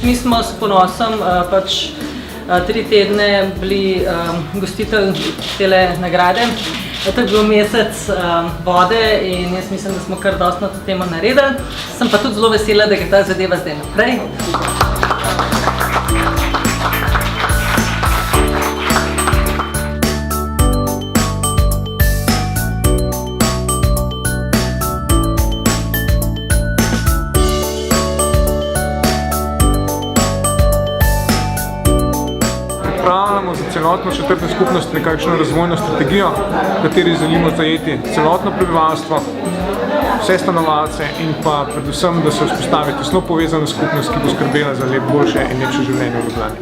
Mi smo s ponosom pač 3 tedne bili gostitelj tele nagrade. To je bil mesec vode in jaz mislim, da smo kar dosti na to temo naredili. Sem pa tudi zelo vesela, da gre ta zadeva zdaj naprej. Pripravljamo za celotno četrtno skupnost nekakšno razvojno strategijo, v kateri želimo zajeti celotno prebivalstvo, vse stanovalce in pa predvsem, da se vzpostavi tesno povezana skupnost, ki bo skrbela za boljše in lepše življenje v Ljubljani.